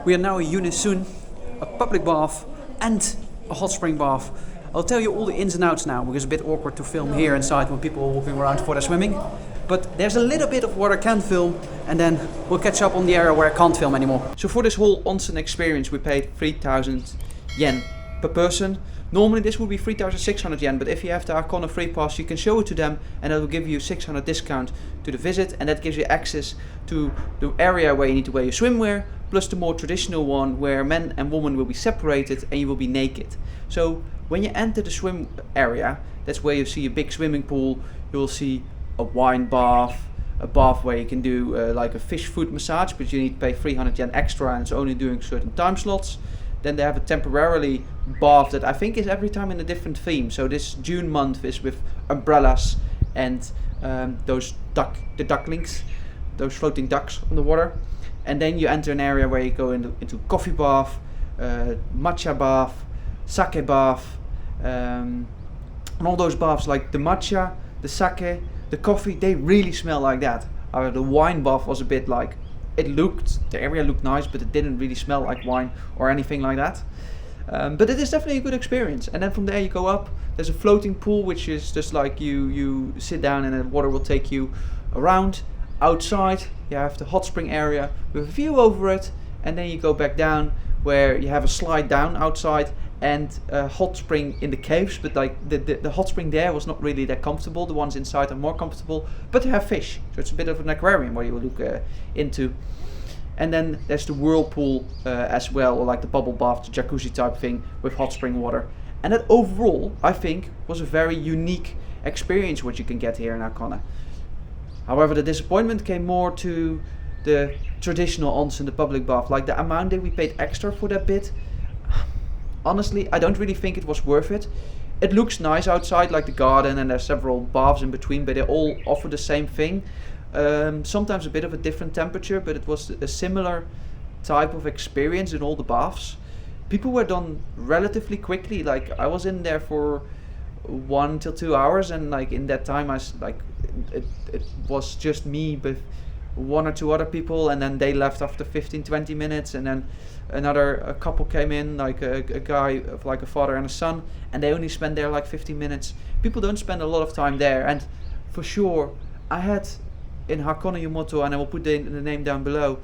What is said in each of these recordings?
We are now in Yunessun, a public bath and a hot spring bath. I'll tell you all the ins and outs now because it's a bit awkward to film here inside when people are walking around for their swimming. But there's a little bit of what I can film and then we'll catch up on the area where I can't film anymore. So for this whole onsen experience we paid 3,000 yen per person. Normally this would be 3,600 yen, but if you have the Hakone free pass you can show it to them and that will give you 600 discount to the visit, and that gives you access to the area where you need to wear your swimwear, plus the more traditional one where men and women will be separated and you will be naked. So when you enter the swim area, that's where you see a big swimming pool, you will see a wine bath, a bath where you can do like a fish foot massage, but you need to pay 300 yen extra and it's only doing certain time slots. Then they have a temporarily bath that I think is every time in a different theme. So this June month is with umbrellas and the ducklings, those floating ducks on the water. And then you enter an area where you go into coffee bath, matcha bath, sake bath, and all those baths like the matcha, the sake, the coffee, they really smell like that. The wine bath was a bit like, the area looked nice, but it didn't really smell like wine or anything like that. But it is definitely a good experience. And then from there you go up, there's a floating pool which is just like you sit down and the water will take you around. Outside you have the hot spring area with a view over it, and then you go back down where you have a slide down outside and a hot spring in the caves, but like the hot spring there was not really that comfortable. The ones inside are more comfortable, but they have fish, so it's a bit of an aquarium where you look into. And then there's the whirlpool as well, or like the bubble bath, the jacuzzi type thing with hot spring water. And that overall, I think, was a very unique experience what you can get here in Hakone. However, the disappointment came more to the traditional onsen, the public bath, like the amount that we paid extra for that bit. Honestly, I don't really think it was worth it. It looks nice outside, like the garden, and there's several baths in between, but they all offer the same thing. Sometimes a bit of a different temperature, but it was a similar type of experience in all the baths. People were done relatively quickly. Like I was in there for 1 till 2 hours, and like in that time it was just me with 1 or 2 other people, and then they left after 15-20 minutes, and then a couple came in, like a guy of like a father and a son, and they only spent there like 15 minutes. People don't spend a lot of time there, and for sure I had in Hakone Yumoto, and I will put the name down below,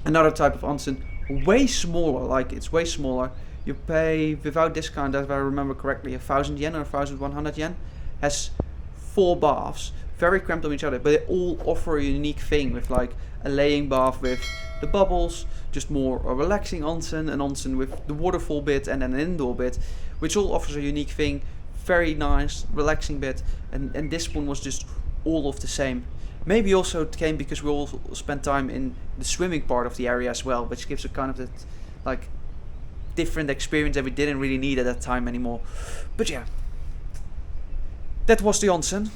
another type of onsen, way smaller, like it's way smaller. You pay without discount, if I remember correctly, 1,000 yen or 1,100 yen, has 4 baths, very cramped on each other, but they all offer a unique thing with like a laying bath with the bubbles, just more a relaxing onsen, an onsen with the waterfall bit, and then an indoor bit, which all offers a unique thing, very nice, relaxing bit, and this one was just all of the same. Maybe also it came because we all spent time in the swimming part of the area as well, which gives a kind of that like different experience that we didn't really need at that time anymore. But yeah, that was the onsen.